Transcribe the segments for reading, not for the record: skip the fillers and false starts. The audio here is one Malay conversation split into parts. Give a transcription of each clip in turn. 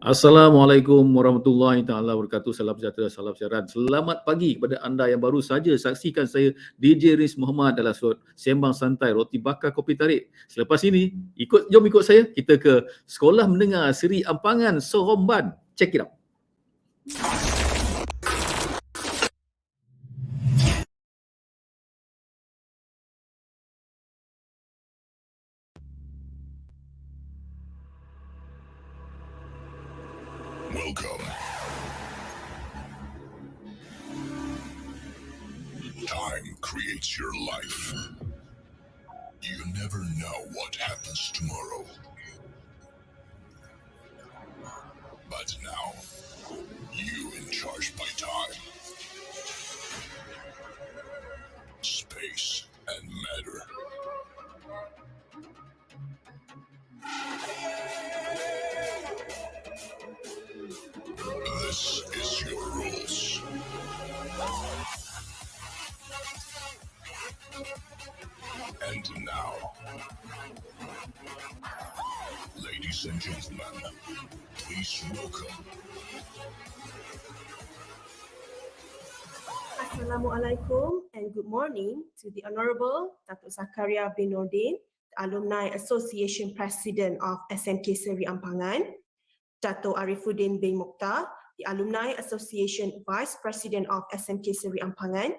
Assalamualaikum warahmatullahi taala wabarakatuh. Salam sejahtera, salam siaran. Selamat pagi kepada anda yang baru saja saksikan saya DJ Riz Muhammad dalam slot Sembang Santai Roti Bakar Kopi Tarik. Selepas ini, jom ikut saya kita ke Sekolah Menengah Seri Ampangan Seremban. Check it out. Welcome. Time creates your life. You never know what happens tomorrow. But now, you in charge by time, space, and matter. This is your rules. And now, ladies and gentlemen, please welcome. Assalamualaikum and good morning to the Honourable Datuk Zakaria bin Nordin, the Alumni Association President of SMK Seri Ampangan, Datuk Arifuddin bin Mokhtar, the Alumni Association Vice President of SMK Seri Ampangan,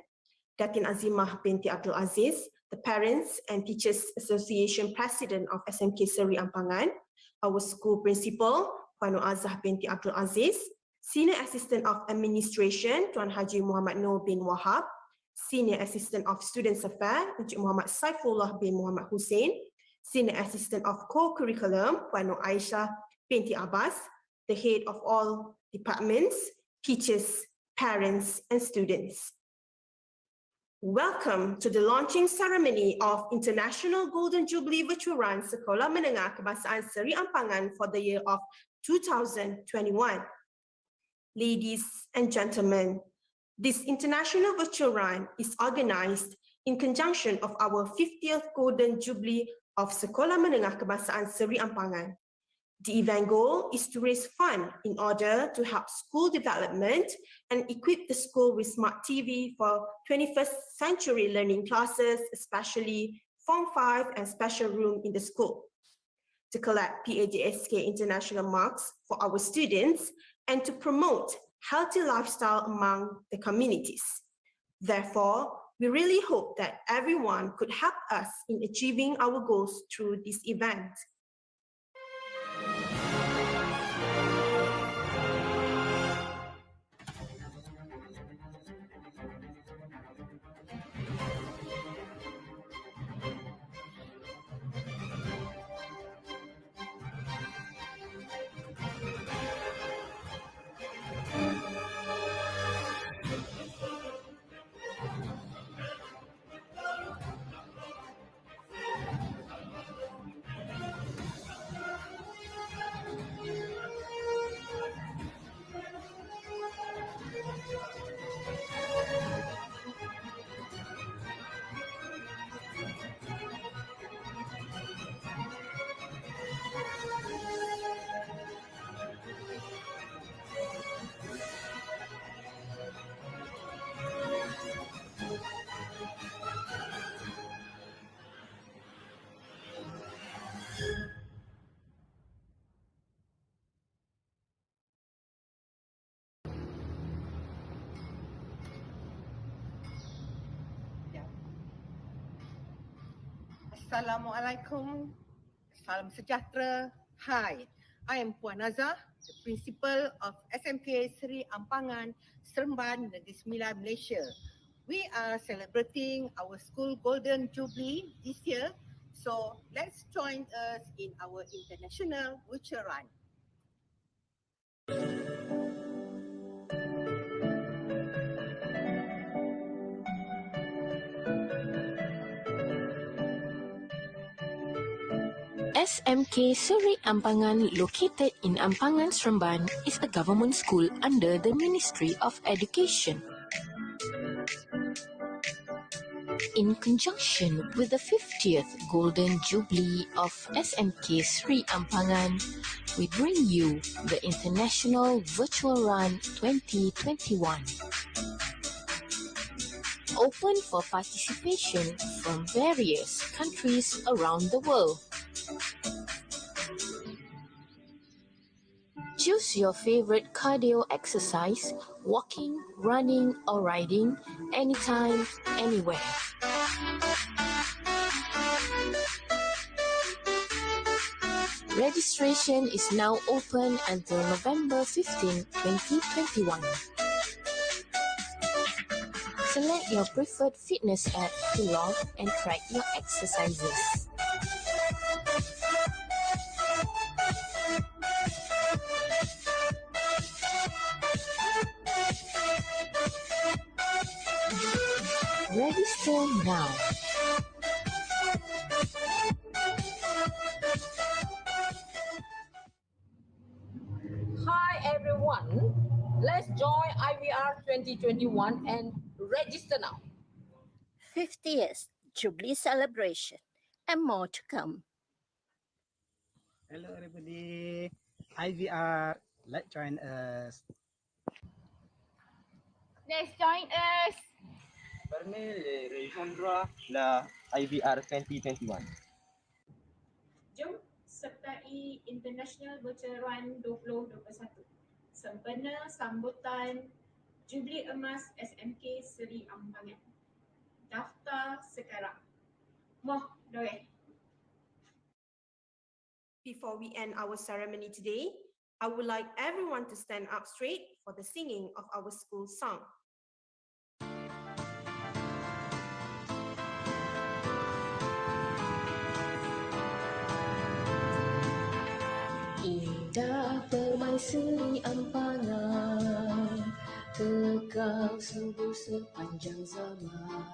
Datin Azimah binti Abdul Aziz, the Parents and Teachers Association President of SMK Seri Ampangan, our school principal, Puan Nur Azah binti Abdul Aziz, Senior Assistant of Administration, Tuan Haji Muhammad Noor bin Wahab, Senior Assistant of Students Affairs, Encik Muhammad Saifullah bin Muhammad Hussein, Senior Assistant of Co-Curriculum, Puan Nur Aisyah binti Abbas, the head of all departments, teachers, parents, and students. Welcome to the launching ceremony of International Golden Jubilee Virtual Run Sekolah Menengah Kebangsaan Seri Ampangan for the year of 2021. Ladies and gentlemen, this International Virtual Run is organized in conjunction of our 50th Golden Jubilee of Sekolah Menengah Kebangsaan Seri Ampangan. The event goal is to raise funds in order to help school development and equip the school with smart TV for 21st century learning classes, especially Form 5 and special room in the school, to collect PAJSK international marks for our students and to promote healthy lifestyle among the communities. Therefore, we really hope that everyone could help us in achieving our goals through this event. Assalamualaikum, salam sejahtera. Hi, I am Puan Azah, the principal of SMK Seri Ampangan, Seremban, Negeri Sembilan, Malaysia. We are celebrating our school Golden Jubilee this year, so let's join us in our international virtual run. SMK Seri Ampangan, located in Ampangan, Seremban, is a government school under the Ministry of Education. in conjunction with the 50th Golden Jubilee of SMK Sri Ampangan, we bring you the International Virtual Run 2021. Open for participation from various countries around the world. Choose your favorite cardio exercise, walking, running, or riding, anytime, anywhere. Registration is now open until November 15, 2021. Select your preferred fitness app to log and track your exercises. Register now. Hi everyone, let's join IVR 2021 and register now. 50th Jubilee celebration and more to come. Hello everybody, IVR, let's join us. Let's join us. Permel Alejandra la IVR 2021. Jom sertai International Virtual Run 2021. Sempena sambutan Jubilee Emas SMK Seri Ampangan. Daftar sekarang. Moh doe. Before we end our ceremony today, I would like everyone to stand up straight for the singing of our school song. Indah permaisuri Ampangan, kekal subur sepanjang zaman.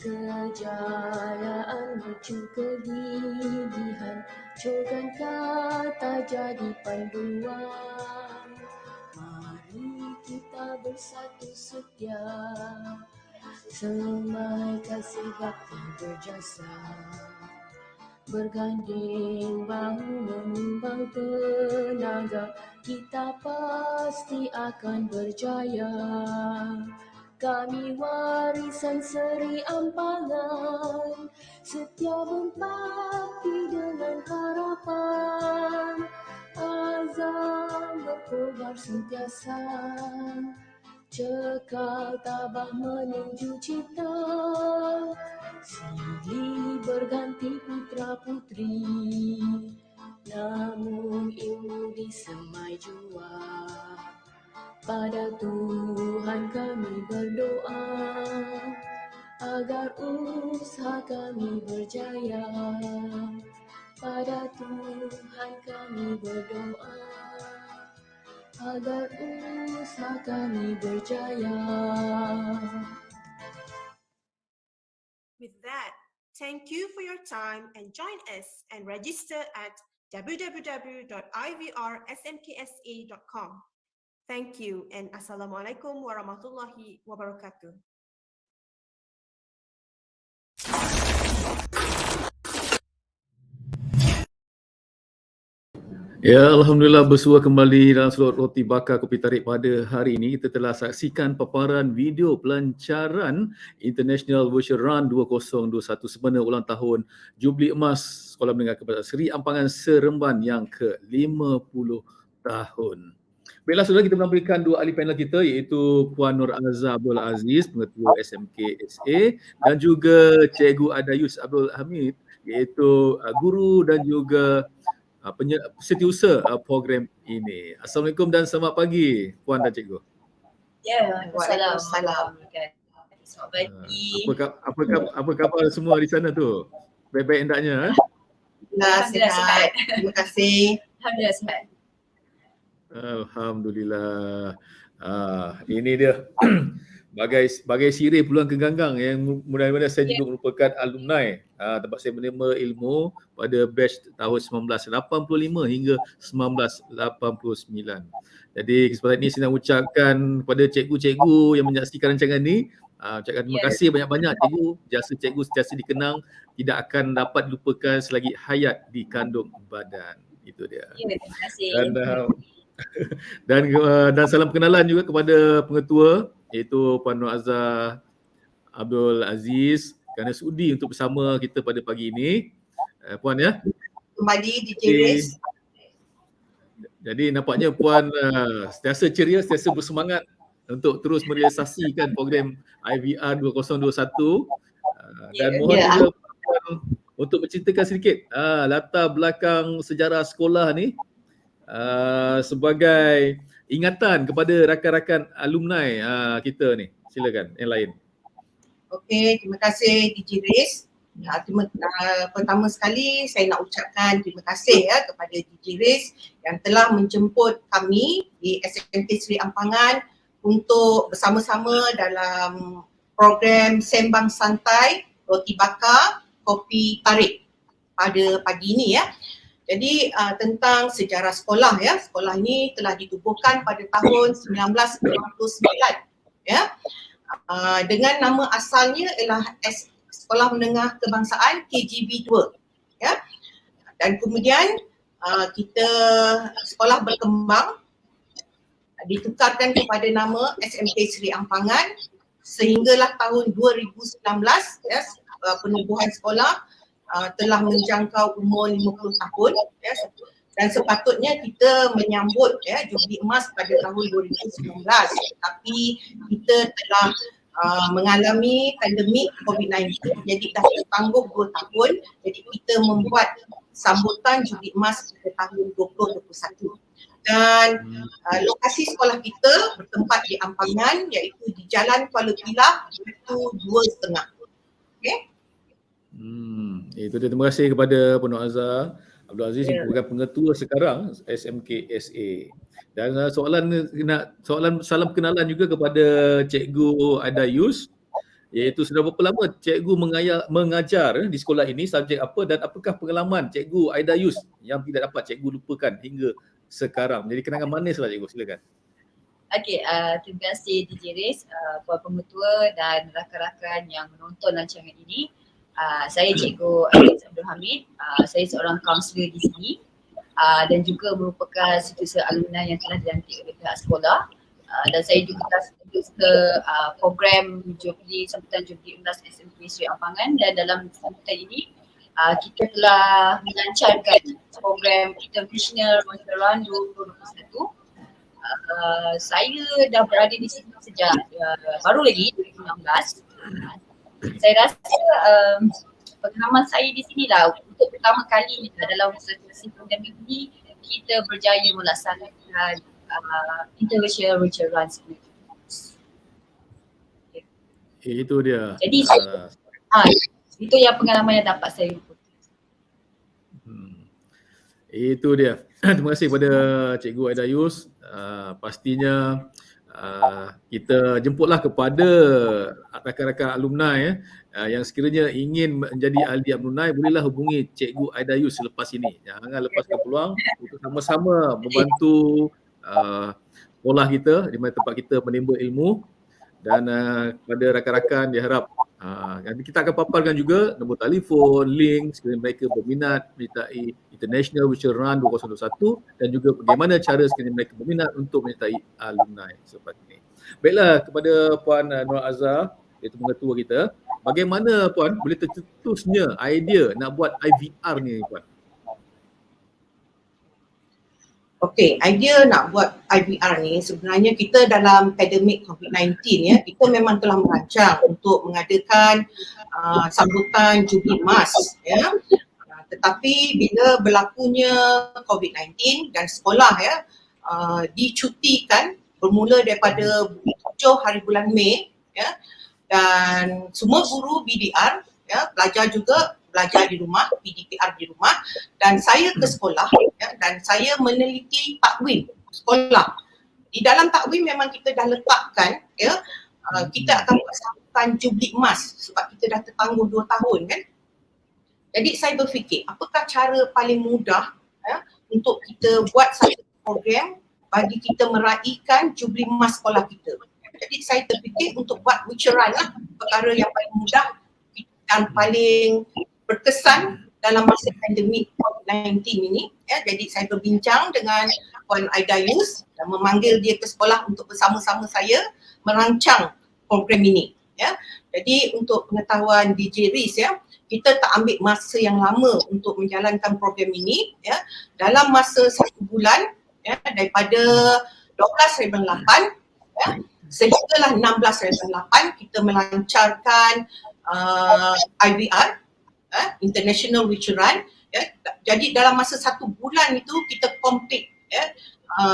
Kejayaan mercu kegigihan, cogan kata jadi panduan. Mari kita bersatu setia, semai kasih bakti berjasa. Berganding bahu menyumbang tenaga, kita pasti akan berjaya. Kami warisan Seri Ampangan, setia berbakti dengan harapan. Azam berkobar sentiasa, cekal tabah menuju cipta. Silih berganti putra putri, namun ilmu disemai jua. Pada Tuhan kami berdoa, agar usaha kami berjaya. Pada Tuhan kami berdoa, agar usaha kami berjaya. With that, thank you for your time and join us and register at www.ivrsmksa.com. Thank you and Assalamualaikum warahmatullahi wabarakatuh. Ya, Alhamdulillah bersua kembali dalam slot Roti Bakar Kopi Tarik pada hari ini. Kita telah saksikan paparan video pelancaran International Virtual Run 2021 sempena ulang tahun Jubilee Emas Sekolah Menengah Kebangsaan Seri Ampangan Seremban yang ke-50 tahun. Baiklah, saudara, kita menampilkan dua ahli panel kita iaitu Puan Nur Azhar Abdul Aziz, Pengetua SMK SA, dan juga Cikgu Adayus Abdul Hamid iaitu guru dan juga setiausaha program ini. Assalamualaikum dan selamat pagi Puan dan Cikgu. Ya, Waalaikumsalam. Selamat pagi. Apa khabar semua di sana tu? Baik-baik hendaknya? Alhamdulillah sihat. Terima kasih. Alhamdulillah sihat. Alhamdulillah. Ini dia bagai sirih peluang keganggang yang mudah-mudahan saya juga merupakan alumni tempat saya menerima ilmu pada batch tahun 1985 hingga 1989. Jadi kesempatan ini saya nak ucapkan kepada cikgu-cikgu yang menyaksikan rancangan ini, Ucapkan terima kasih banyak-banyak cikgu. Jasa cikgu sentiasa dikenang, tidak akan dapat dilupakan selagi hayat di kandung badan. Itu dia. Ya, terima kasih. Dan salam perkenalan juga kepada pengetua iaitu Puan Nur Azhar Abdul Aziz kerana sudi untuk bersama kita pada pagi ini. Puan ya. Kembali DJ Riz. Jadi nampaknya Puan sentiasa ceria, sentiasa bersemangat untuk terus merealisasikan program IVR 2021 dan mohon juga Puan untuk menceritakan sedikit latar belakang sejarah sekolah ni sebagai ingatan kepada rakan-rakan alumni kita ni. Silakan yang lain. Okey, terima kasih DJ Riz. Pertama sekali saya nak ucapkan terima kasih kepada DJ Riz yang telah menjemput kami di SMK Seri Ampangan untuk bersama-sama dalam program Sembang Santai Roti Bakar Kopi Tarik pada pagi ini ya. Jadi tentang sejarah sekolah ya. Sekolah ini telah ditubuhkan pada tahun 1999 ya. Dengan nama asalnya ialah Sekolah Menengah Kebangsaan KGB 2 ya. Dan kemudian kita sekolah berkembang ditukarkan kepada nama SMK Seri Ampangan sehinggalah tahun 2019 ya, penubuhan sekolah telah menjangkau umur 50 tahun ya, dan sepatutnya kita menyambut ya Jubli Emas pada tahun 2019, tapi kita telah mengalami pandemik COVID-19, jadi dah tertangguh 2 tahun, jadi kita membuat sambutan Jubli Emas pada tahun 2021. Dan lokasi sekolah kita bertempat di Ampangan iaitu di Jalan Kuala Pilah itu 2.5. Okey. Itu dia, terima kasih kepada Puan Nur Azhar Abdul Aziz yang merupakan pengetua sekarang SMK SA. Dan soalan salam kenalan juga kepada Cikgu Aida Yus, iaitu sudah berapa lama cikgu mengajar di sekolah ini, subjek apa dan apakah pengalaman Cikgu Aida Yus yang tidak dapat cikgu lupakan hingga sekarang? Jadi kenangan manis lah cikgu, silakan. Okey, terima kasih DJ Riz, Puan Pengetua dan rakan-rakan yang menonton rancangan ini. Saya Cikgu Aziz Abdul Hamid, saya seorang kaunselor di sini dan juga merupakan setiausaha alumni yang telah dilantik oleh pihak sekolah, dan saya juga telah setiausaha program sambutan Jubli Emas SMK Seri Ampangan, dan dalam sambutan ini kita telah melancarkan program International Virtual Run 2021. Saya dah berada di sini sejak baru lagi 2016. Saya rasa pengalaman saya di sini lah untuk pertama kali dalam situasi pandemik ini kita berjaya melaksanakan International Virtual Run. Itu dia. Jadi itu yang pengalaman yang dapat saya ikuti. Itu dia. Terima kasih kepada Cikgu Aida Yus. Pastinya kita jemputlah kepada rakan-rakan alumni yang sekiranya ingin menjadi ahli alumni, bolehlah hubungi Cikgu Aida Yus selepas ini. Jangan lepaskan peluang untuk sama-sama membantu sekolah kita di mana tempat kita menimba ilmu. Dan kepada rakan-rakan diharap nanti kita akan paparkan juga nombor telefon, link sekiranya mereka berminat menyertai International Virtual Run 2021 dan juga bagaimana cara sekiranya mereka berminat untuk menyertai alumni seperti ini. Baiklah, kepada Puan Nur Azhar, iaitu pengetua kita, bagaimana Puan boleh tercetusnya idea nak buat IVR ni Puan? Okey, idea nak buat IVR ni sebenarnya kita dalam pandemik COVID-19 ya, kita memang telah merancang untuk mengadakan sambutan Jubli Emas ya. Tetapi bila berlakunya COVID-19 dan sekolah ya dicutikan bermula daripada 7 hari bulan Mei ya, dan semua guru BDR ya belajar di rumah, PDPR di rumah, dan saya ke sekolah ya, dan saya meneliti takwim sekolah. Di dalam takwim memang kita dah letakkan ya, kita akan buat sambutan Jubli Emas sebab kita dah tertangguh 2 tahun kan. Jadi saya berfikir apakah cara paling mudah ya, untuk kita buat satu program bagi kita meraihkan Jubli Emas sekolah kita. Jadi saya terfikir untuk buat wicaran lah, perkara yang paling mudah dan paling berkesan dalam masa pandemik COVID-19 ini. Ya, jadi saya berbincang dengan Puan Aida Yus dan memanggil dia ke sekolah untuk bersama-sama saya merancang program ini. Ya. Jadi untuk pengetahuan DJ Riz, ya, kita tak ambil masa yang lama untuk menjalankan program ini. Ya. Dalam masa 1 bulan, ya, daripada 12/8 ya, sehinggalah 16/8 kita melancarkan IVR, International Wicaran. Ya. Jadi dalam masa 1 bulan itu kita complete, ya,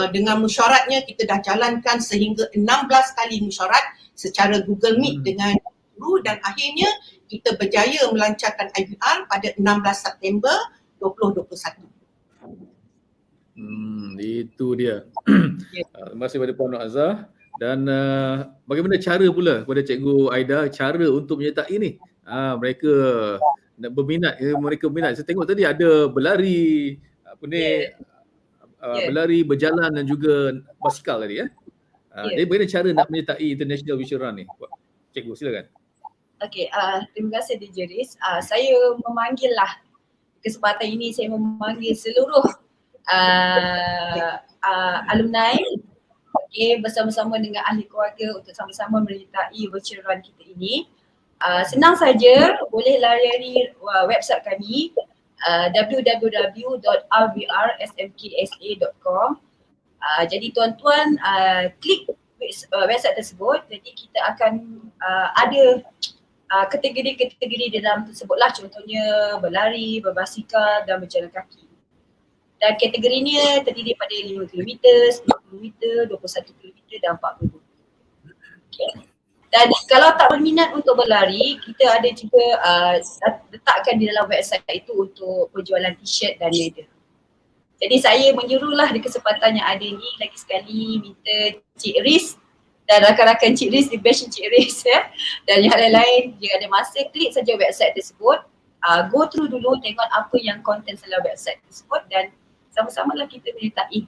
dengan mesyuaratnya kita dah jalankan sehingga 16 kali mesyuarat secara Google Meet dengan guru dan akhirnya kita berjaya melancarkan IVR pada 16 September 2021. Itu dia. Terima kasih kepada Puan Nur Azhar. Dan bagaimana cara pula kepada Cikgu Aida, cara untuk menyertai ni? Mereka nak berminat, mereka berminat. Saya tengok tadi ada berlari, berlari, berjalan dan juga basikal tadi ya. Jadi bagaimana cara nak menyertai International Wicaran ni? Cikgu silakan. Okey, terima kasih DJ Riz. Saya memanggillah kesempatan ini, saya memanggil seluruh alumni bersama-sama dengan ahli keluarga untuk sama-sama menyertai wicaran kita ini. Senang saja, boleh lari website kami www.rvrsmksa.com. Jadi tuan-tuan klik website tersebut, jadi kita akan ada kategori-kategori di dalam tersebutlah, contohnya berlari, berbasikal dan berjalan kaki. Dan kategorinya terdiri pada 5 km, 10 km, 21 km dan 40 km. Okay. Dan kalau tak berminat untuk berlari, kita ada juga letakkan di dalam website itu untuk penjualan t-shirt dan medal. Jadi saya menyuruhlah di kesempatan yang ada ni lagi sekali minta Cik Riz dan rakan-rakan Cik Riz di batch Cik Riz ya, dan yang lain-lain jika ada masa klik saja website tersebut, go through dulu, tengok apa yang konten dalam website tersebut dan sama-samalah kita menyertai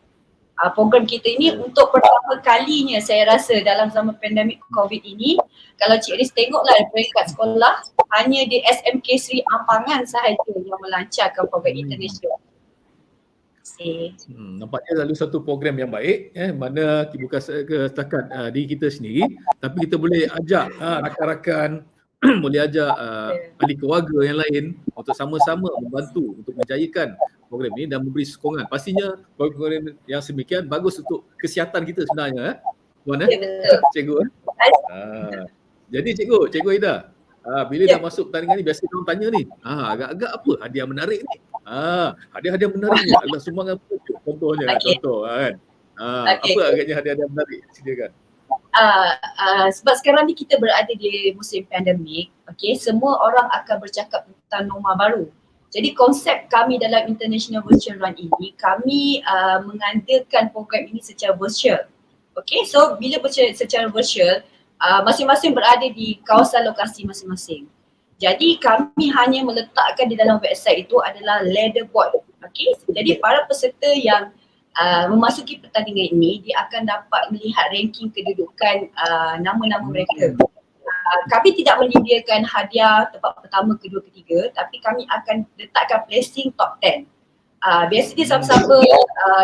program kita ini untuk pertama kalinya saya rasa dalam zaman pandemik COVID ini. Kalau Cik Riz tengoklah peringkat sekolah, hanya di SMK Sri Ampangan sahaja yang melancarkan program international. Nampaknya lalu satu program yang baik, mana bukan setakat diri kita sendiri, tapi kita boleh ajak rakan-rakan, boleh ajak ahli keluarga yang lain untuk sama-sama membantu untuk menjayakan program ini dan memberi sokongan. Pastinya program yang sedemikian bagus untuk kesihatan kita sebenarnya, Puan Cikgu. Jadi Cikgu Aida, bila dah masuk pertandingan ni biasa orang tanya ni, agak-agak apa hadiah menarik ni? Hadiah-hadiah menarik ni adalah sumbangan contohnya, contoh kan. Apa agaknya hadiah-hadiah menarik? Silakan. Sebab sekarang ni kita berada di musim pandemik, semua orang akan bercakap tentang norma baru. Jadi konsep kami dalam International Wicaran ini, kami mengadakan program ini secara virtual. So bila secara virtual, masing-masing berada di kawasan lokasi masing-masing. Jadi kami hanya meletakkan di dalam website itu adalah leaderboard. Jadi para peserta yang memasuki pertandingan ini, dia akan dapat melihat ranking kedudukan nama-nama mereka. Kami tidak menyediakan hadiah tempat pertama, kedua, ketiga, tapi kami akan letakkan placing top 10. Biasanya siapa-siapa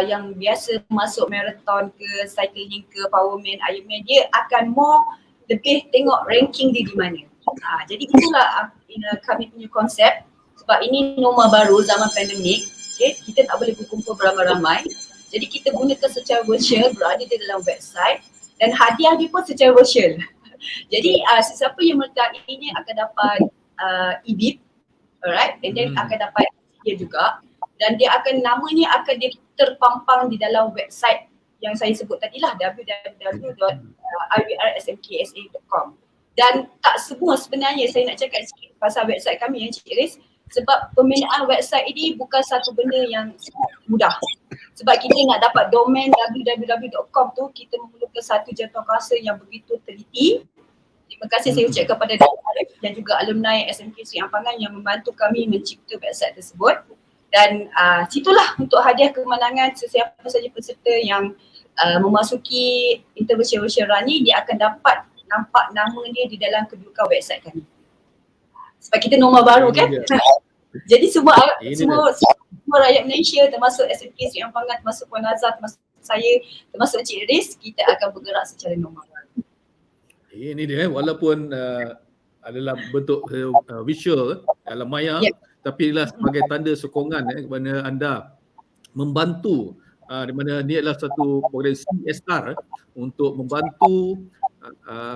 yang biasa masuk marathon ke, cycling ke, powerman, Ironman, dia akan lebih tengok ranking dia di mana. Jadi itulah kami punya konsep, sebab ini norma baru zaman pandemik, kita tak boleh berkumpul beramai-ramai. Jadi kita gunakan secara virtual, berada di dalam website dan hadiah dia pun secara virtual. Jadi sesiapa yang menyertainya akan dapat e-bib, alright, and then akan dapat dia juga, dan dia akan namanya akan dia terpampang di dalam website yang saya sebut tadilah, www.ivrsmksa.com. Dan tak semua sebenarnya saya nak cakap sikit pasal website kami yang Cik Riz, sebab pembinaan website ini bukan satu benda yang mudah. Sebab kita nak dapat domain www.com tu, kita memerlukan satu jantung-kuasa yang begitu teliti. Terima kasih saya ucapkan kepada Dr. Arif dan juga alumni SMK Sri Ampangan yang membantu kami mencipta website tersebut. Dan situlah untuk hadiah kemenangan sesiapa saja peserta yang memasuki Intervirtual Run ni, dia akan dapat nampak nama dia di dalam kedudukan website kami. Sebab kita norma baru kan. Jadi semua rakyat Malaysia termasuk SMK Seri Ampangan, termasuk Puan Nazar, termasuk saya, termasuk Encik Riz, kita akan bergerak secara normal. Ini dia walaupun adalah bentuk visual dalam maya, tapi ialah sebagai tanda sokongan kepada anda membantu di mana ini adalah satu program CSR untuk membantu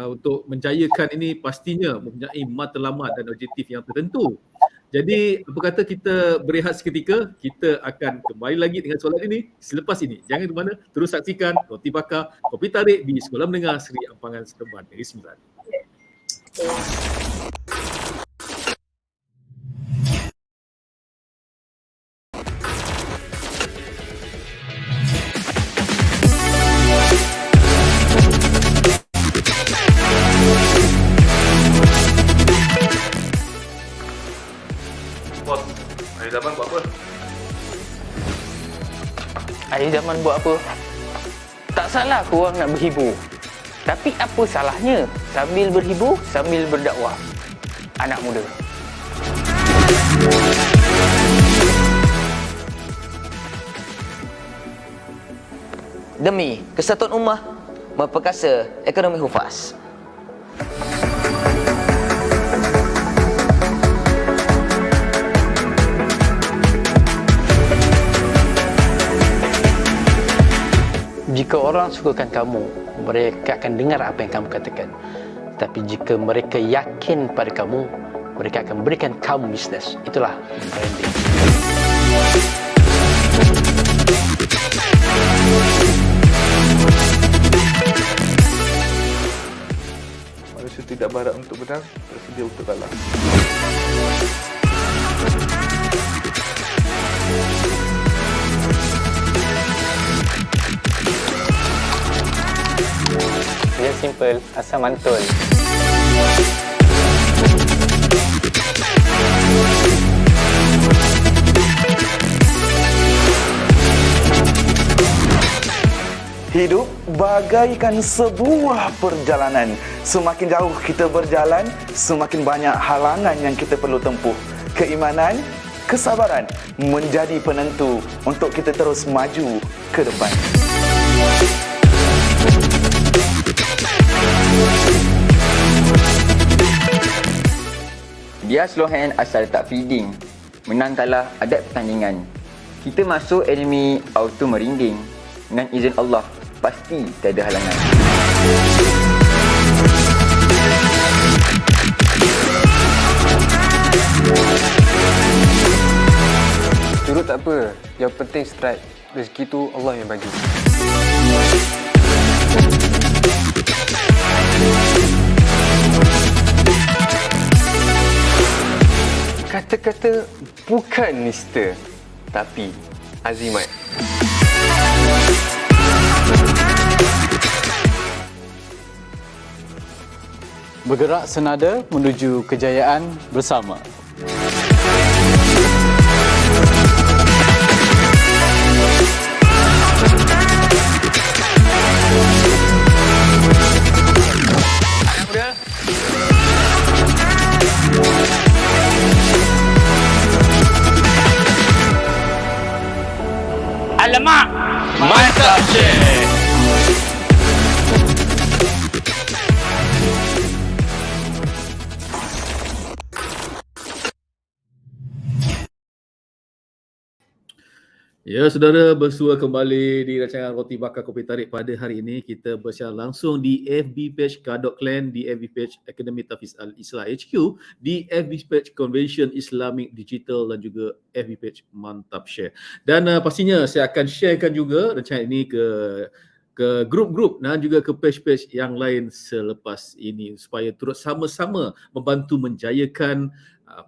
untuk menjayakan ini, pastinya mempunyai matlamat dan objektif yang tertentu. Jadi apa kata kita berehat seketika, kita akan kembali lagi dengan soalan ini selepas ini. Jangan ke mana, terus saksikan Roti Bakar Kopi Tarik di Sekolah Menengah Seri Ampangan Seremban Negeri Sembilan. Bos, akhir zaman buat apa? Akhir zaman buat apa? Tak salah korang nak berhibur. Tapi apa salahnya sambil berhibur, sambil berdakwah? Anak muda. Demi kesatuan ummah, memperkasa ekonomi hufaz. Jika orang sukakan kamu, mereka akan dengar apa yang kamu katakan. Tapi jika mereka yakin pada kamu, mereka akan berikan kamu bisnes. Itulah branding. Manusia tidak berharap untuk menang, bersedia untuk kalah. Dia simple, asal mantul. Hidup bagaikan sebuah perjalanan. Semakin jauh kita berjalan, semakin banyak halangan yang kita perlu tempuh. Keimanan, kesabaran menjadi penentu untuk kita terus maju ke depan. Dia slow hand asal tak feeding. Menang kalah adat pertandingan. Kita masuk enemy auto merinding. Dengan izin Allah, pasti tiada halangan. Turut tak apa, yang penting strike. Rezeki tu Allah yang bagi. Kata-kata bukan nista, tapi azimat. Bergerak senada menuju kejayaan bersama. Alamak! Mantap, Syekh! Ya, saudara, bersua kembali di rancangan Roti Bakar Kopi Tarik pada hari ini. Kita bersiaran langsung di FB page Kadok Clan, di FB page Akademi Tafiz Al-Islah HQ, di FB page Convention Islamic Digital dan juga FB page Mantap Share. Dan pastinya saya akan sharekan juga rancangan ini ke grup-grup dan juga ke page-page yang lain selepas ini supaya turut sama-sama membantu menjayakan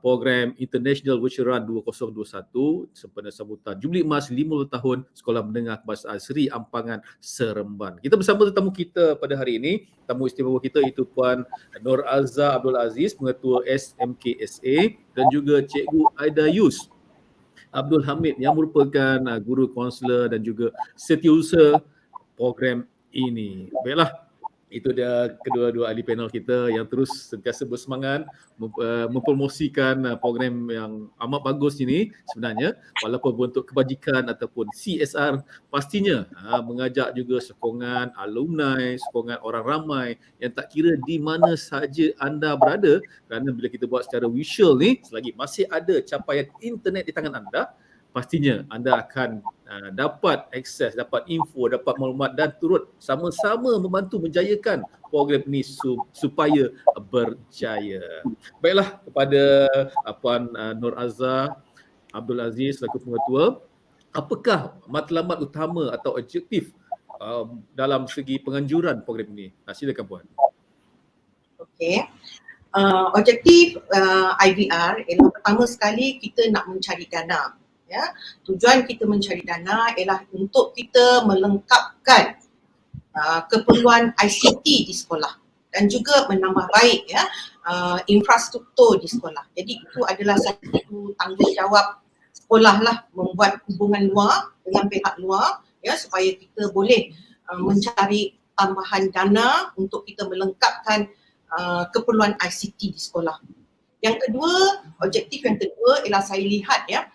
program International Virtual Run 2021 sempena sambutan Jubli Emas 50 tahun Sekolah Menengah Kebangsaan Seri Ampangan Seremban. Kita bersama tetamu kita pada hari ini. Tamu istimewa kita itu Puan Nur Alza Abdul Aziz, Pengetua SMKSA, dan juga Cikgu Aida Yus Abdul Hamid yang merupakan guru konselor dan juga setiausaha program ini. Baiklah, itu dia kedua-dua ahli panel kita yang terus sentiasa bersemangat mempromosikan program yang amat bagus ini sebenarnya, walaupun bentuk kebajikan ataupun CSR, pastinya mengajak juga sokongan alumni, sokongan orang ramai yang tak kira di mana saja anda berada, kerana bila kita buat secara visual ni, selagi masih ada capaian internet di tangan anda, pastinya anda akan dapat akses, dapat info, dapat maklumat dan turut sama-sama membantu menjayakan program ini supaya berjaya. Baiklah, kepada Puan Nur Azhar Abdul Aziz selaku pengetua, apakah matlamat utama atau objektif dalam segi penganjuran program ini? Silakan Puan. Okey. Objektif IVR ialah pertama sekali kita nak mencari dana. Ya, tujuan kita mencari dana ialah untuk kita melengkapkan keperluan ICT di sekolah dan juga menambah baik infrastruktur di sekolah. Jadi itu adalah satu tanggungjawab sekolah lah, membuat hubungan luar dengan pihak luar ya, supaya kita boleh mencari tambahan dana untuk kita melengkapkan keperluan ICT di sekolah. Yang kedua, objektif yang kedua ialah saya lihat ya,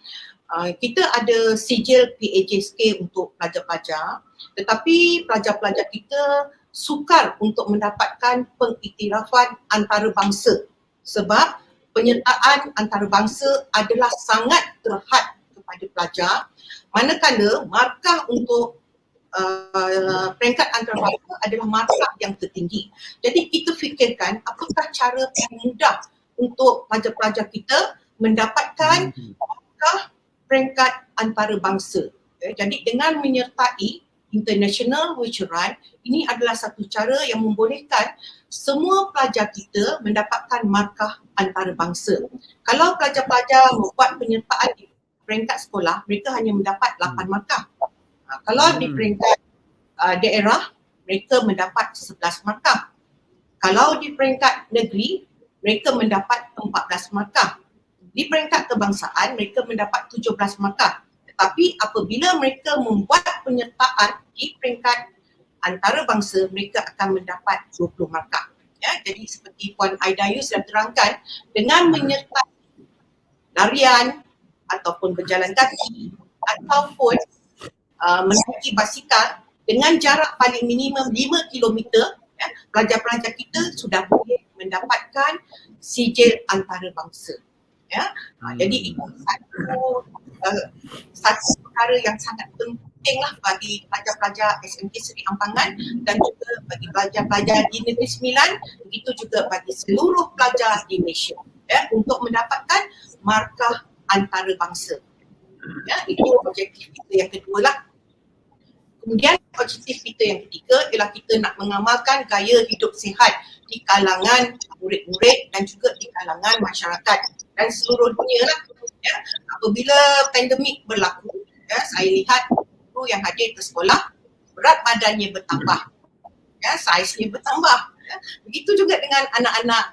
kita ada sijil PAJSK untuk pelajar-pelajar, tetapi pelajar-pelajar kita sukar untuk mendapatkan pengiktirafan antarabangsa sebab penyertaan antarabangsa adalah sangat terhad kepada pelajar, manakala markah untuk peringkat antarabangsa adalah markah yang tertinggi. Jadi kita fikirkan apakah cara yang mudah untuk pelajar-pelajar kita mendapatkan markah peringkat antarabangsa. Jadi dengan menyertai International Virtual Run, ini adalah satu cara yang membolehkan semua pelajar kita mendapatkan markah antarabangsa. Kalau pelajar-pelajar membuat penyertaan di peringkat sekolah, mereka hanya mendapat 8 markah. Kalau di peringkat daerah, mereka mendapat 11 markah. Kalau di peringkat negeri, mereka mendapat 14 markah. Di peringkat kebangsaan, mereka mendapat 17 markah. Tetapi apabila mereka membuat penyertaan di peringkat antarabangsa, mereka akan mendapat 20 markah. Ya, jadi seperti Puan Aidayu sudah terangkan, dengan menyertai larian ataupun berjalan kaki ataupun menaiki basikal dengan jarak paling minimum 5 km, ya, pelajar-pelajar kita sudah boleh mendapatkan sijil antarabangsa. Ya, jadi itu satu perkara yang sangat pentinglah bagi pelajar-pelajar SMK Seri Ampangan dan juga bagi pelajar-pelajar di Negeri Sembilan, begitu juga bagi seluruh pelajar di Malaysia, ya, untuk mendapatkan markah antarabangsa. Ya, itu objektif kita yang kedua lah. Kemudian objektif kita yang ketiga ialah kita nak mengamalkan gaya hidup sihat di kalangan murid-murid dan juga di kalangan masyarakat dan seluruh dunia lah. Ya, apabila pandemik berlaku, ya, saya lihat guru yang hadir ke sekolah, berat badannya bertambah, ya, saiznya bertambah. Ya. Begitu juga dengan anak-anak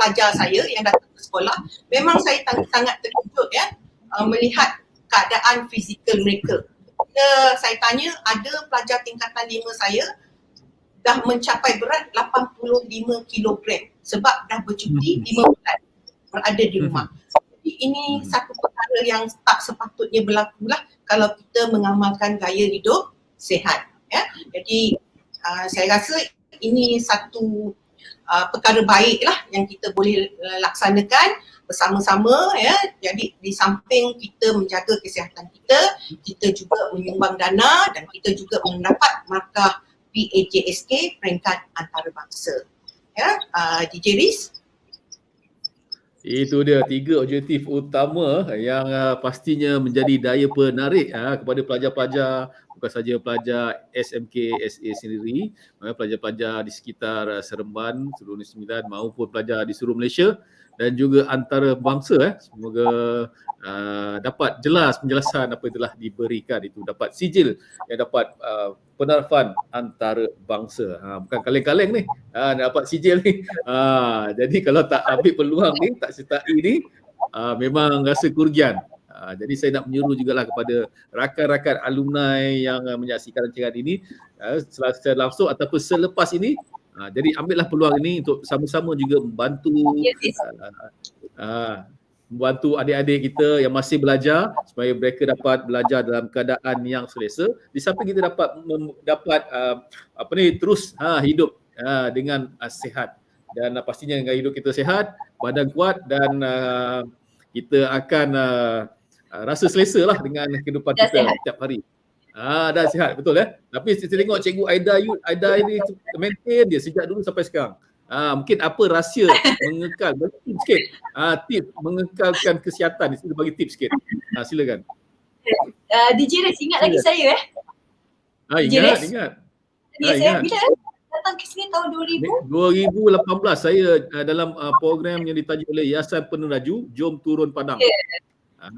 pelajar saya yang datang ke sekolah, memang saya sangat terkejut ya melihat keadaan fizikal mereka. Bila saya tanya, ada pelajar tingkatan 5 saya dah mencapai berat 85 kilogram sebab dah bercuti 5 bulan berada di rumah. Jadi ini satu perkara yang tak sepatutnya berlaku lah kalau kita mengamalkan gaya hidup sihat. Ya. Jadi saya rasa ini satu perkara baik lah yang kita boleh laksanakan bersama-sama, ya. Jadi di samping kita menjaga kesihatan kita, kita juga menyumbang dana dan kita juga mendapat markah PAJSK peringkat antarabangsa. Ya, DJ Riz. Itu dia 3 objektif utama yang pastinya menjadi daya penarik kepada pelajar-pelajar, bukan saja pelajar SMK SA sendiri, pelajar-pelajar di sekitar Seremban, seluruh Negeri Sembilan maupun pelajar di seluruh Malaysia dan juga antarabangsa. Semoga dapat jelas penjelasan apa yang telah diberikan itu, dapat sijil yang dapat penarafan antarabangsa. Bukan kaleng-kaleng ni, dapat sijil ni. Jadi kalau tak ambil peluang ni, tak sertai ni, memang rasa kerugian. Jadi saya nak menyuruh jugalah kepada rakan-rakan alumni yang menyaksikan rancangan ini secara langsung ataupun selepas ini, jadi ambillah peluang ini untuk sama-sama juga membantu membantu adik-adik kita yang masih belajar supaya mereka dapat belajar dalam keadaan yang selesa. Di samping kita dapat terus hidup dengan sihat, dan pastinya dengan hidup kita sihat, badan kuat, dan kita akan rasa selesa lah dengan kehidupan kita setiap hari. Dah sihat, betul Tapi saya tengok Cikgu Aida ini maintain dia sejak dulu sampai sekarang. Mungkin apa rahsia mengekal, bagi tips sikit. Tips mengekalkan kesihatan, kita bagi tips sikit. Silakan. DJ Res, ingat lagi saya Ingat. Saya bila datang ke sini tahun 2000? 2018 saya dalam program yang ditajuk oleh Yayasan Peneraju, Jom Turun Padang. Ya.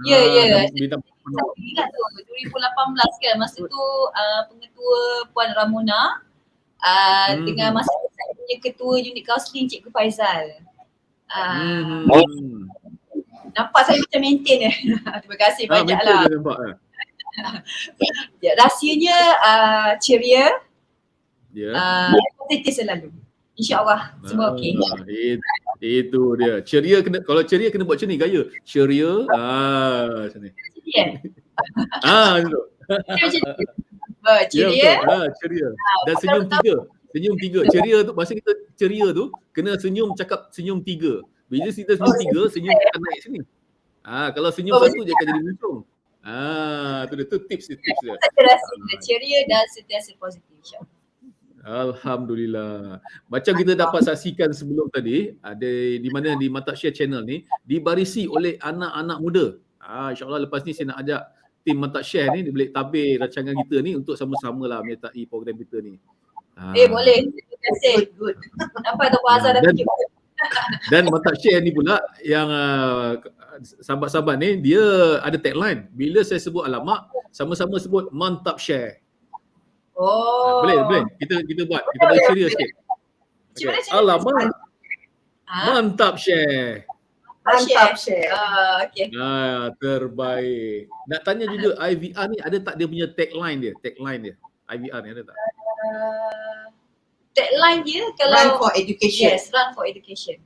Saya ingat tu 2018 kan, masa tu pengetua Puan Ramona dengan masa saya punya ketua unit kaunseling Cikgu Faizal. Nampak saya macam maintain Terima kasih banyaklah. Rahsianya ceria, positif selalu. InsyaAllah semua okey. Itu dia. Ceria kalau ceria kena buat macam ni gaya. Ceria. Macam ni. Ceria. Ceria. Dan senyum tiga. Ceria tu, masa kita ceria tu kena cakap senyum tiga. Bila kita senyum tiga, senyum akan naik sini. Kalau senyum satu je akan jadi muncung. Tu tips dia. Saya rasa ceria dan sentiasa positif, insyaAllah. Alhamdulillah. Macam kita dapat saksikan sebelum tadi, ada di mana di Mantap Share channel ni dibarisi oleh anak-anak muda. InsyaAllah lepas ni saya nak ajak tim Mantap Share ni, dia boleh tabir rancangan kita ni untuk sama-sama lah menyertai program kita ni. Boleh. Terima kasih. Good. Nampak tu Puan Azhar dah tunjuk. Dan Mantap Share ni pula yang sahabat-sahabat ni, dia ada tagline. Bila saya sebut alamak, sama-sama sebut Mantap Share. Boleh. Kita buat. Kita bagi ceria sikit. Alamak. Mantap Share. Mantap Share. Okay. Terbaik. Nak tanya juga IVR ni ada tak dia punya tagline dia? IVR ni ada tak? Tagline dia kalau Run for Education. Yes, Run for Education.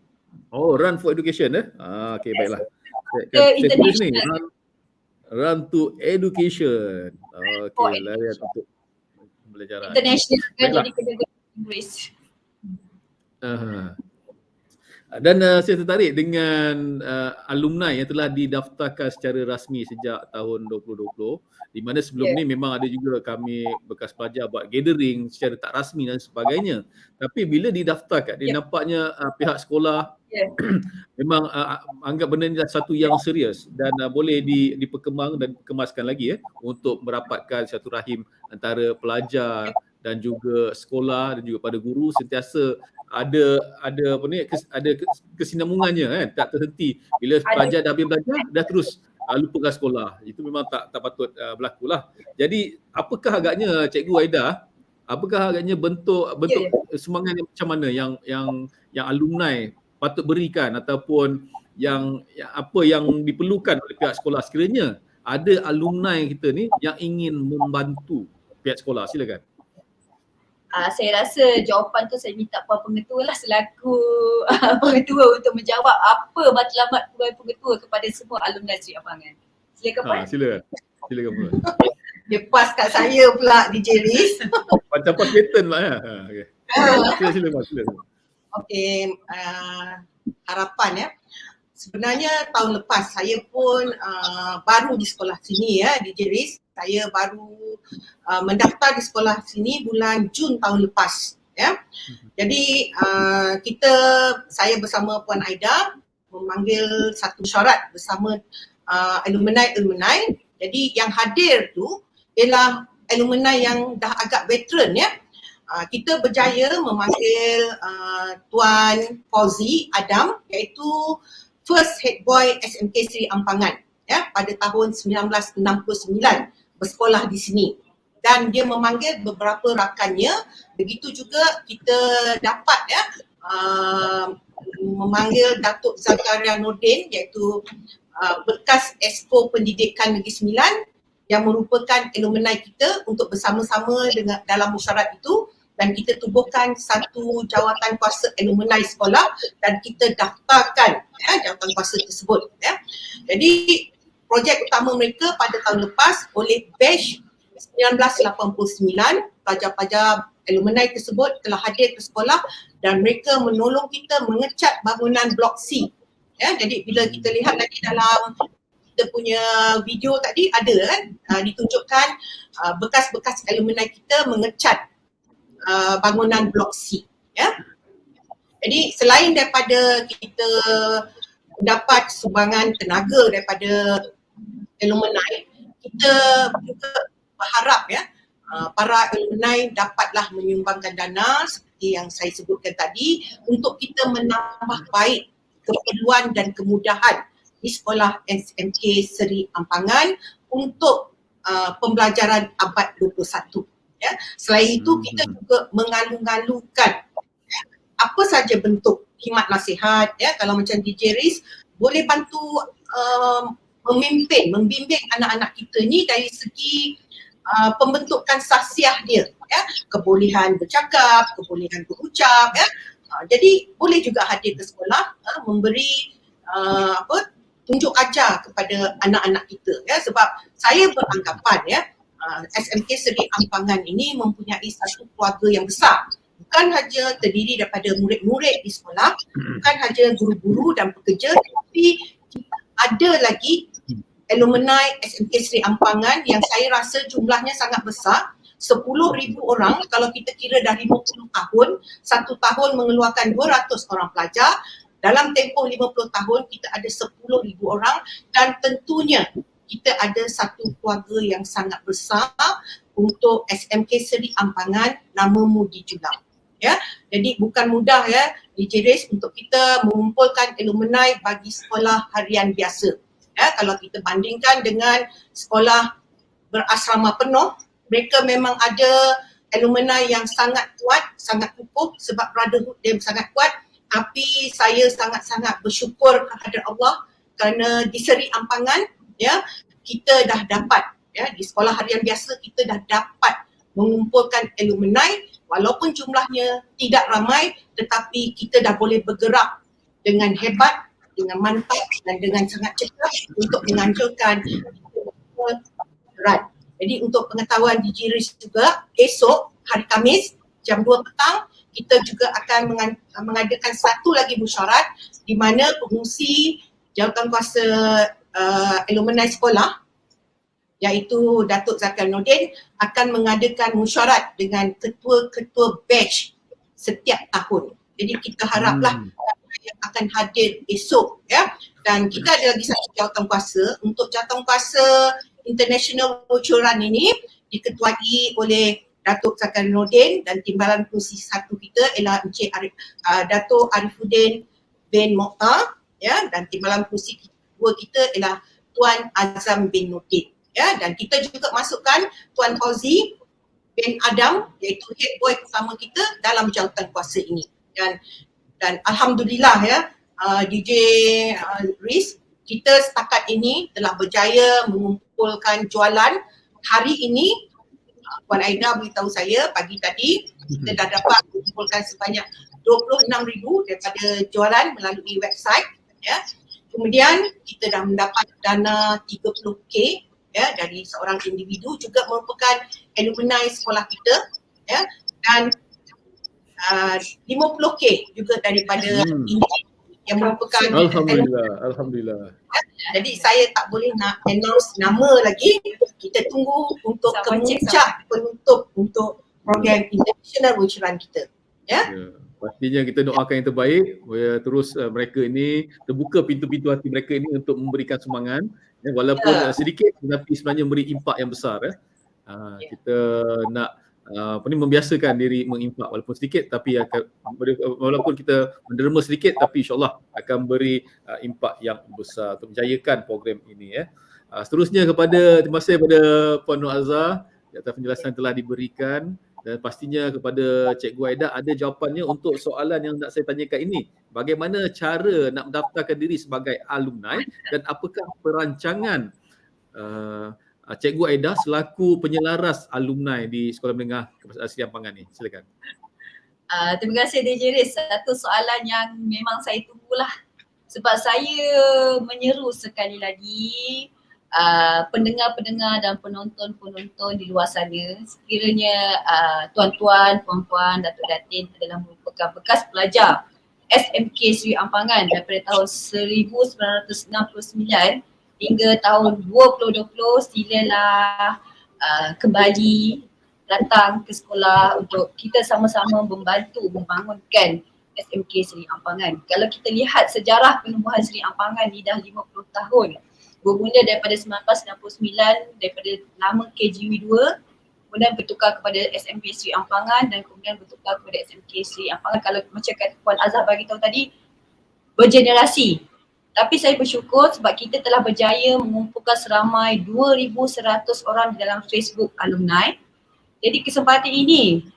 Run for Education Okay, baiklah. International. Run to Education. Okay, larian untuk pembelajaran. International kan, jadi kena Inggeris. Dan saya tertarik dengan alumni yang telah didaftarkan secara rasmi sejak tahun 2020, di mana sebelum ni memang ada juga kami bekas pelajar buat gathering secara tak rasmi dan sebagainya. Tapi bila didaftarkan, dia nampaknya pihak sekolah memang anggap benda ni satu yang serius dan boleh diperkembang dan dikemaskan lagi untuk merapatkan satu rahim antara pelajar dan juga sekolah dan juga pada guru, sentiasa ada kesinambungannya tak terhenti. Bila pelajar dah habis belajar, dah terus lupakan sekolah. Itu memang tak patut berlaku lah. Jadi apakah agaknya Cikgu Aida, apakah agaknya bentuk semangat yang macam mana yang alumni patut berikan ataupun yang apa yang diperlukan oleh pihak sekolah sekiranya ada alumni kita ni yang ingin membantu pihak sekolah? Silakan. Saya rasa jawapan tu saya minta Puan Pengetua lah selaku pengetua untuk menjawab apa matlamat Puan Pengetua kepada semua alumni Sri Ampangan. Silakan Puan. Silakan Puan. Dia pas kat saya pula DJ Riz. Macam pas pattern pula Silakan. Okey, harapan sebenarnya tahun lepas saya pun baru di sekolah sini DJ Riz. Saya baru mendaftar di sekolah sini bulan Jun tahun lepas Jadi saya bersama Puan Aida memanggil satu syarat bersama alumni. Jadi yang hadir tu ialah alumni yang dah agak veteran kita berjaya memanggil Tuan Fauzi Adam, iaitu first head boy SMK Sri Ampangan pada tahun 1969 bersekolah di sini, dan dia memanggil beberapa rakannya. Begitu juga kita dapat memanggil Datuk Zakaria Nordin, iaitu bekas Exco Pendidikan Negeri Sembilan yang merupakan alumni kita untuk bersama-sama dengan dalam mesyuarat itu, dan kita tubuhkan satu jawatan kuasa alumni sekolah dan kita daftarkan jawatan kuasa tersebut. Jadi projek utama mereka pada tahun lepas oleh batch 1989, pelajar-pelajar alumni tersebut telah hadir ke sekolah dan mereka menolong kita mengecat bangunan blok C. Jadi bila kita lihat tadi dalam kita punya video tadi ada ditunjukkan bekas-bekas alumni kita mengecat bangunan blok C. Jadi selain daripada kita dapat sumbangan tenaga daripada alumni, kita juga berharap para alumni dapatlah menyumbangkan dana seperti yang saya sebutkan tadi untuk kita menambah baik keperluan dan kemudahan di sekolah SMK Seri Ampangan untuk pembelajaran abad 21. Selain itu kita juga mengalu-alukan apa saja bentuk khidmat nasihat, kalau macam DJ Riz boleh bantu membimbing anak-anak kita ni dari segi pembentukan sahsiah dia, kebolehan bercakap, kebolehan berucap, jadi boleh juga hadir ke sekolah memberi tunjuk ajar kepada anak-anak kita, sebab saya beranggapan SMK Seri Ampangan ini mempunyai satu keluarga yang besar. Bukan saja terdiri daripada murid-murid di sekolah, bukan saja guru-guru dan pekerja, tetapi ada lagi alumni SMK Seri Ampangan yang saya rasa jumlahnya sangat besar, 10,000 orang. Kalau kita kira dah 50 tahun, satu tahun mengeluarkan 200 orang pelajar, dalam tempoh 50 tahun kita ada 10,000 orang, dan tentunya kita ada satu keluarga yang sangat besar untuk SMK Seri Ampangan, namamu dijulang. Jadi bukan mudah DJ Riz untuk kita mengumpulkan alumni bagi sekolah harian biasa. Kalau kita bandingkan dengan sekolah berasrama penuh, mereka memang ada alumni yang sangat kuat, sangat kukuh sebab brotherhood dia sangat kuat. Tapi saya sangat-sangat bersyukur kepada Allah kerana di Seri Ampangan kita dah dapat di sekolah harian biasa kita dah dapat mengumpulkan alumni walaupun jumlahnya tidak ramai, tetapi kita dah boleh bergerak dengan hebat, dengan mantap dan dengan sangat cepat untuk menganjurkan berat. Jadi untuk pengetahuan DJ Riz juga, esok hari Khamis jam 2 petang kita juga akan mengadakan satu lagi mesyuarat di mana pengurusi jawatan kuasa alumni sekolah iaitu Datuk Zakaria Nordin akan mengadakan mesyuarat dengan ketua-ketua batch setiap tahun. Jadi kita haraplah yang akan hadir esok dan kita ada lagi satu jawatan kuasa untuk jawatan kuasa International Virtual Run ini diketuai oleh Datuk Zakaria Nordin dan timbalan pengurusi satu kita ialah Encik Datuk Arifuddin bin Mokhtar dan timbalan pengurusi kedua kita ialah Tuan Azam bin Nordin. Dan kita juga masukkan Tuan Fauzi bin Adam iaitu head boy pertama kita dalam jawatan kuasa ini. Dan alhamdulillah DJ Riz, kita setakat ini telah berjaya mengumpulkan jualan. Hari ini Puan Aida beritahu saya pagi tadi kita dah dapat mengumpulkan sebanyak 26,000 daripada jualan melalui website. Kemudian kita dah mendapat dana 30K dari seorang individu juga merupakan alumni sekolah kita dan 50K juga daripada yang merupakan Alhamdulillah. Jadi saya tak boleh nak announce nama lagi. Kita tunggu untuk kemuncak penutup untuk program International Virtual Run kita. Pastinya kita doakan yang terbaik terus mereka ini terbuka pintu-pintu hati mereka ini untuk memberikan sumbangan walaupun sedikit tetapi sebenarnya memberi impak yang besar. Kita nak membiasakan diri mengimpak walaupun sedikit tapi walaupun kita menderma sedikit tapi insyaAllah akan beri impak yang besar untuk menjayakan program ini. Seterusnya terima kasih kepada Puan Nur Azhar atas penjelasan telah diberikan Dan pastinya kepada Cikgu Aida ada jawapannya untuk soalan yang nak saya tanyakan ini. Bagaimana cara nak mendaftarkan diri sebagai alumni dan apakah perancangan Cikgu Aida selaku penyelaras alumni di Sekolah Menengah Kebangsaan Seri Ampangan ni? Silakan. Terima kasih DJ Riz. Satu soalan yang memang saya tunggulah. Sebab saya menyeru sekali lagi pendengar-pendengar dan penonton-penonton di luar sana, sekiranya tuan-tuan, puan-puan, Datuk Datin adalah merupakan bekas pelajar SMK Seri Ampangan daripada tahun 1969 hingga tahun 2020, silalah kembali datang ke sekolah untuk kita sama-sama membantu membangunkan SMK Seri Ampangan. Kalau kita lihat sejarah penubuhan Seri Ampangan ni dah 50 tahun. Bermula daripada 1999 daripada nama KGW 2, kemudian bertukar kepada SMK Seri Ampangan dan kemudian bertukar kepada SMK Seri Ampangan. Kalau macam kata Puan Azhar bagi tahu tadi, bergenerasi. Tapi saya bersyukur sebab kita telah berjaya mengumpulkan seramai 2,100 orang di dalam Facebook alumni. Jadi kesempatan ini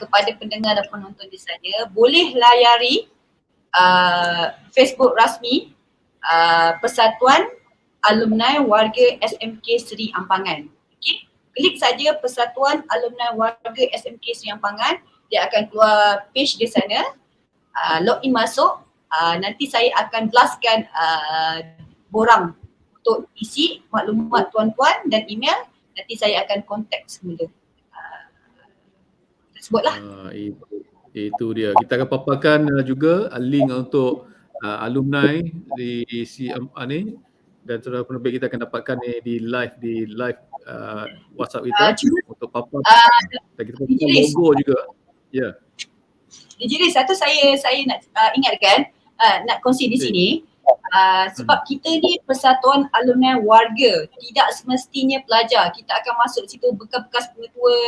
kepada pendengar dan penonton di sana, boleh layari Facebook rasmi Persatuan Alumni Warga SMK Seri Ampangan. Okay? Klik saja Persatuan Alumni Warga SMK Seri Ampangan, dia akan keluar page di sana, login masuk, nanti saya akan blastkan borang untuk isi maklumat tuan-tuan dan email, nanti saya akan kontak semula. Sebutlah. Itu dia. Kita akan paparkan juga link untuk alumni di ni, dan saudara penerbit kita akan dapatkan di live WhatsApp kita untuk papar. Dan kita paparkan logo juga. Ya. DJ Riz, satu saya nak ingatkan, nak kongsi di sini. Sebab kita ni Persatuan Alumni Warga, tidak semestinya pelajar. Kita akan masuk situ bekas-bekas pengetua,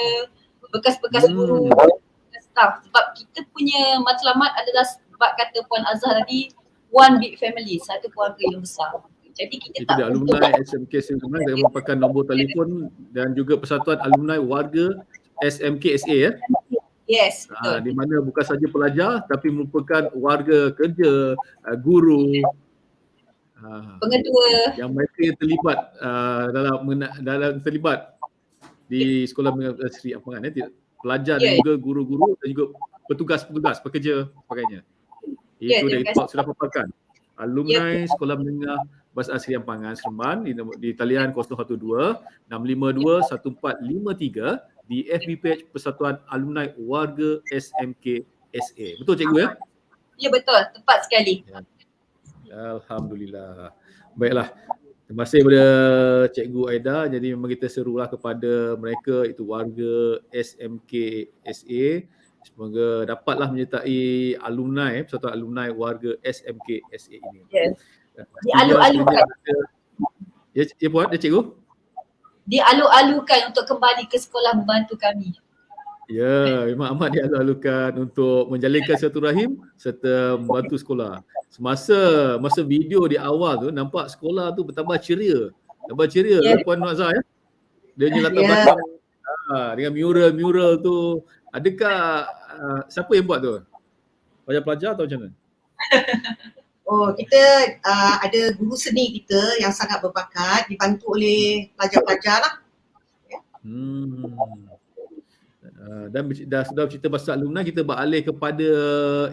bekas-bekas guru, bekas staff. Sebab kita punya matlamat adalah sebab kata Puan Azhar tadi, one big family, satu keluarga yang besar. Jadi kita itu dia alumni SMK Seri Ampangan, saya merupakan nombor telefon dan juga Persatuan Alumni Warga SMK SA ya. Yes, betul. Di mana bukan saja pelajar tapi merupakan warga kerja, guru, pengetua yang mereka terlibat dalam terlibat di Sekolah Menengah Seri Ampangan ya. Pelajar dan juga guru-guru dan juga petugas-petugas, pekerja sebagainya. Itu dia kita sudah paparkan. Alumni Sekolah Menengah Kebangsaan Seri Ampangan Seremban di talian 012-652-1453 di FB page Persatuan Alumni Warga SMK SA. Betul cikgu ya? Ya betul, tepat sekali. Ya. Alhamdulillah. Baiklah. Terima kasih kepada Cikgu Aida. Jadi memang kita serulah kepada mereka itu warga SMK SA. Semoga dapatlah menyertai alumni, Persatuan Alumni Warga SMK SA ini. Yes. Dialu-alukan. Ya Puan, ya Cikgu? Dialu-alukan untuk kembali ke sekolah membantu kami. Ya, memang amat dialu-alukan untuk menjalinkan silaturahim serta membantu sekolah. Masa video di awal tu nampak sekolah tu bertambah ceria. Puan Azhar ya. Dia punya latar belakang dengan mural-mural tu. Adakah siapa yang buat tu? Pelajar-pelajar atau macam mana? Kita ada guru seni kita yang sangat berbakat, dibantu oleh pelajar-pelajar lah. Dan dah sudah cerita pasal alumni, kita beralih kepada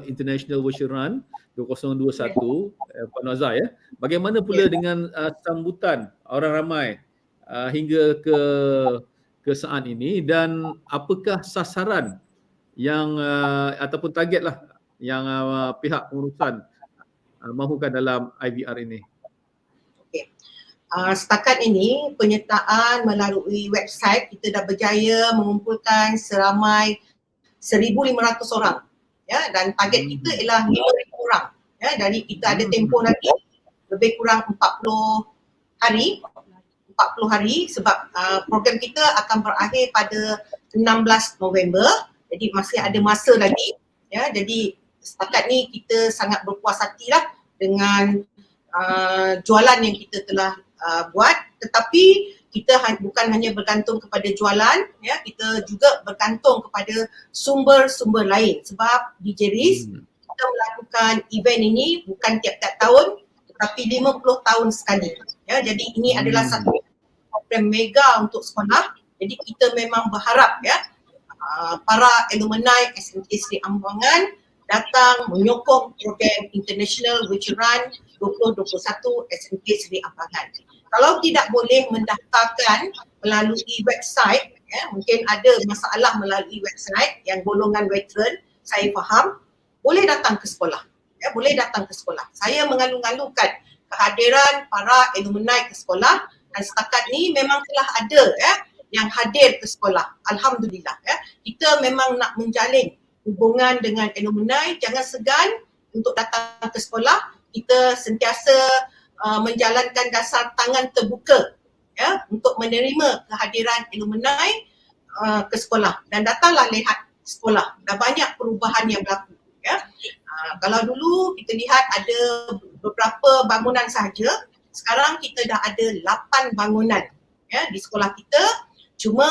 International Virtual Run 2021 Puan Azhar ya. Bagaimana pula dengan sambutan orang ramai hingga ke saat ini, dan apakah sasaran yang ataupun target lah yang pihak pengurusan mahukan dalam IVR ini? Setakat ini penyertaan melalui website kita dah berjaya mengumpulkan seramai 1,500 orang ya, dan target kita ialah 5,000 orang ya. Jadi kita ada tempoh lagi lebih kurang 40 hari sebab program kita akan berakhir pada 16 November. Jadi masih ada masa lagi ya. Jadi setakat ni kita sangat berpuas hatilah dengan jualan yang kita telah buat, tetapi kita bukan hanya bergantung kepada jualan, ya, kita juga bergantung kepada sumber-sumber lain. Sebab DJ Riz, kita melakukan event ini bukan tiap-tiap tahun, tetapi 50 tahun sekali. Ya, jadi ini adalah satu program mega untuk sekolah. Jadi kita memang berharap, ya, para alumni SMK Seri Ampangan datang menyokong program International Virtual Run 2021 SMK Seri Ampangan. Kalau tidak boleh mendaftarkan melalui website, ya, mungkin ada masalah melalui website yang golongan veteran, saya faham, boleh datang ke sekolah. Ya, boleh datang ke sekolah. Saya mengalu-alukan kehadiran para alumni ke sekolah dan setakat ni memang telah ada, ya, yang hadir ke sekolah. Alhamdulillah, ya. Kita memang nak menjalin hubungan dengan alumni, jangan segan untuk datang ke sekolah. Kita sentiasa menjalankan dasar tangan terbuka, ya, untuk menerima kehadiran alumni ke sekolah, dan datanglah lihat sekolah. Dah banyak perubahan yang berlaku, ya. Kalau dulu kita lihat ada beberapa bangunan sahaja, sekarang kita dah ada 8 bangunan, ya, di sekolah kita. Cuma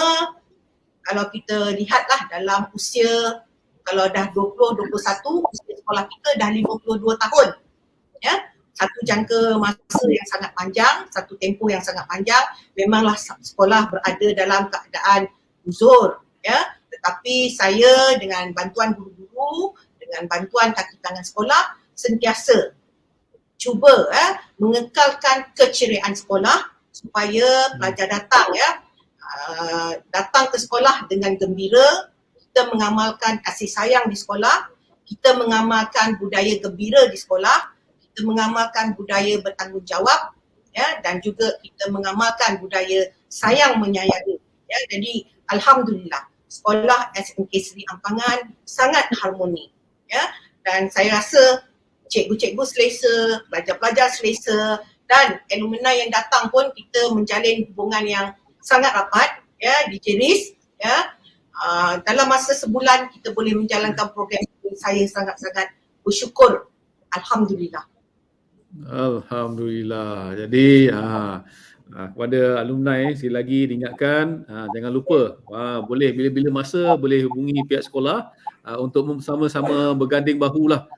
kalau kita lihatlah dalam usia, kalau dah 20-21, usia sekolah kita dah 52 tahun. Ya, satu jangka masa yang sangat panjang, satu tempoh yang sangat panjang. Memanglah sekolah berada dalam keadaan uzur, ya. Tetapi saya dengan bantuan guru-guru, dengan bantuan kaki tangan sekolah, sentiasa cuba, mengekalkan keceriaan sekolah supaya pelajar datang, ya, datang ke sekolah dengan gembira. Kita mengamalkan kasih sayang di sekolah, kita mengamalkan budaya gembira di sekolah, kita mengamalkan budaya bertanggungjawab, ya, dan juga kita mengamalkan budaya sayang menyayangi, ya. Jadi alhamdulillah sekolah SMK Seri Ampangan sangat harmoni, ya, dan saya rasa cikgu-cikgu selesa, pelajar-pelajar selesa, dan alumni yang datang pun kita menjalin hubungan yang sangat rapat, ya, DJ Riz, ya. Dalam masa sebulan kita boleh menjalankan program ini, saya sangat-sangat bersyukur. Alhamdulillah. Alhamdulillah. Jadi kepada alumni sekali lagi diingatkan, jangan lupa boleh bila-bila masa boleh hubungi pihak sekolah untuk sama-sama berganding bahulah.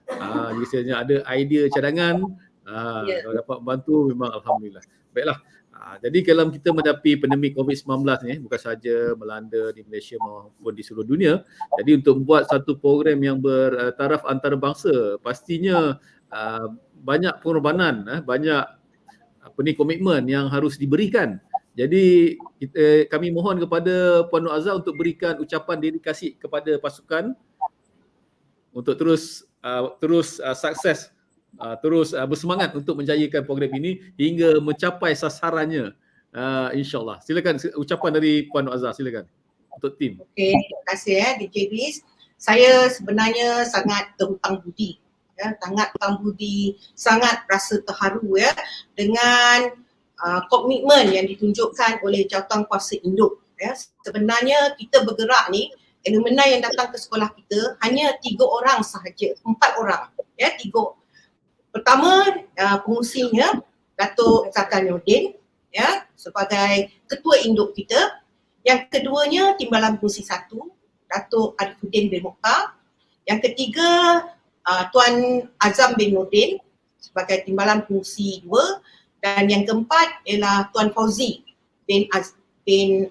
Jika ada idea cadangan, kalau dapat membantu memang alhamdulillah. Baiklah. Jadi kalau kita menghadapi pandemik COVID-19 ni, bukan sahaja melanda di Malaysia maupun di seluruh dunia, jadi untuk membuat satu program yang bertaraf antarabangsa, pastinya banyak pengorbanan, banyak komitmen yang harus diberikan. Jadi kami mohon kepada Puan Nur Azhar untuk berikan ucapan dedikasi kepada pasukan untuk terus sukses, terus bersemangat untuk menjayakan program ini hingga mencapai sasarannya, insyaAllah. Silakan ucapan dari Puan Nur Azhar, silakan untuk tim. Okey, terima kasih, DJ Riz. Saya sebenarnya sangat terhutang budi, ya, sangat hutang budi, sangat rasa terharu, ya, dengan komitmen yang ditunjukkan oleh Jawatankuasa Induk, ya. Sebenarnya kita bergerak ni, alumni yang datang ke sekolah kita hanya 3 orang sahaja, 4 orang, ya, 3. Pertama, pengurusinya Datuk Zakaruddin, ya, sebagai ketua induk kita. Yang keduanya Timbalan Pengurusi 1, Datuk Arifuddin bin Mokhtar. Yang ketiga, Tuan Azam bin Nordin sebagai Timbalan Pengurusi 2. Dan yang keempat ialah Tuan Fauzi bin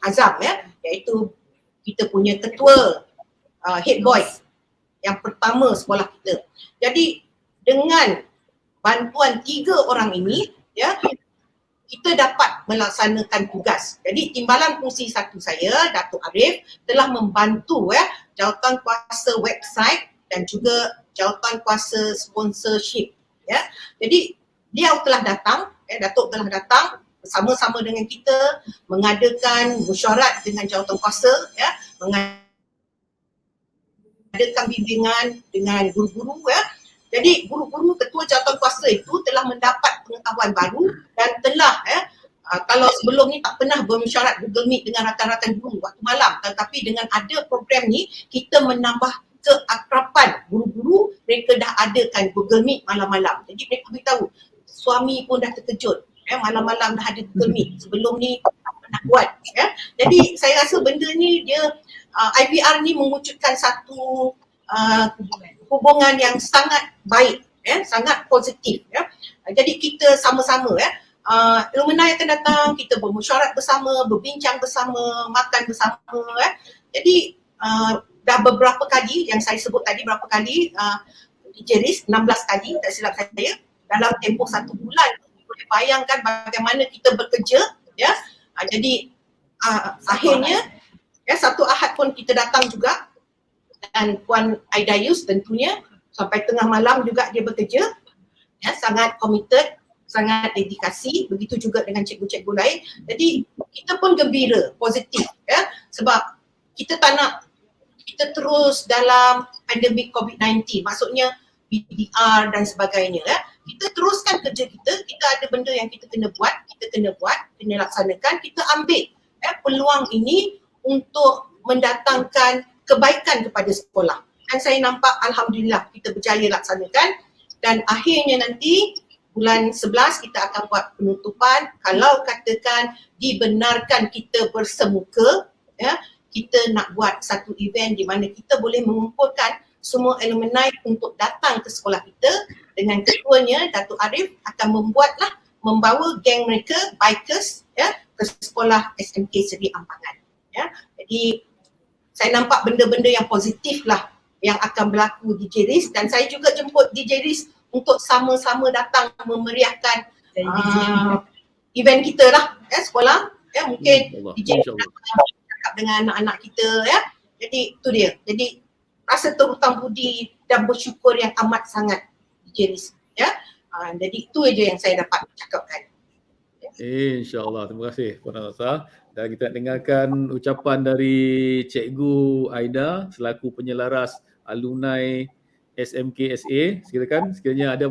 Azam, ya, iaitu kita punya ketua head boys yang pertama sekolah kita. Jadi dengan bantuan 3 orang ini, ya, kita dapat melaksanakan tugas. Jadi Timbalan Pengurusi 1 saya, Datuk Arif, telah membantu, ya, Jawatankuasa website dan juga Jawatankuasa sponsorship, ya. Jadi dia telah datang, ya, Datuk telah datang bersama-sama dengan kita mengadakan mesyuarat dengan Jawatankuasa, ya, mengadakan bimbingan dengan guru-guru, ya. Jadi guru-guru ketua Jawatankuasa itu telah mendapat pengetahuan baru dan telah, kalau sebelum ni tak pernah bermesyuarat Google Meet dengan rakan-rakan guru waktu malam, tetapi dengan ada program ni kita menambah keakraban guru-guru. Mereka dah adakan Google Meet malam-malam. Jadi mereka beritahu, suami pun dah terkejut, malam-malam dah ada Google Meet. Sebelum ni tak pernah nak buat ya. Jadi saya rasa benda ni dia IVR ni mewujudkan satu hubungan yang sangat baik ya, sangat positif ya. Jadi kita sama-sama ya, alumni akan datang, kita bermesyuarat bersama, berbincang bersama, makan bersama ya. Jadi dah beberapa kali yang saya sebut tadi, berapa kali DJ Riz 16 kali tak silap saya dalam tempoh 1 bulan. Boleh bayangkan bagaimana kita bekerja ya. Jadi akhirnya ya, satu Ahad pun kita datang juga, dan Puan Aida Yus tentunya sampai tengah malam juga dia bekerja ya, sangat committed, sangat dedikasi, begitu juga dengan cikgu-cikgu lain. Jadi kita pun gembira, positif ya, sebab kita tak nak kita terus dalam pandemik COVID-19, maksudnya BDR dan sebagainya ya. Kita teruskan kerja kita ada benda yang kita kena buat, kena laksanakan, kita ambil peluang ini untuk mendatangkan kebaikan kepada sekolah. Dan saya nampak alhamdulillah kita berjaya laksanakan, dan akhirnya nanti bulan 11 kita akan buat penutupan. Kalau katakan dibenarkan kita bersemuka ya, kita nak buat satu event di mana kita boleh mengumpulkan semua alumni untuk datang ke sekolah kita, dengan ketuanya Datuk Arif akan membawa geng mereka bikers ya ke sekolah SMK Seri Ampangan ya. Jadi saya nampak benda-benda yang positif lah yang akan berlaku di DJ Riz, dan saya juga jemput DJ Riz untuk sama-sama datang memeriahkan event kita lah ya, sekolah ya. Mungkin DJ Riz cakap dengan anak-anak kita ya. Jadi itu dia. Jadi rasa terhutang budi dan bersyukur yang amat sangat DJ Riz ya. Jadi itu aja yang saya dapat cakapkan. InsyaAllah. Terima kasih Puan Azhar. Dan kita nak dengarkan ucapan dari Cikgu Aida selaku penyelaras alumni SMK SA. Silakan, sekiranya ada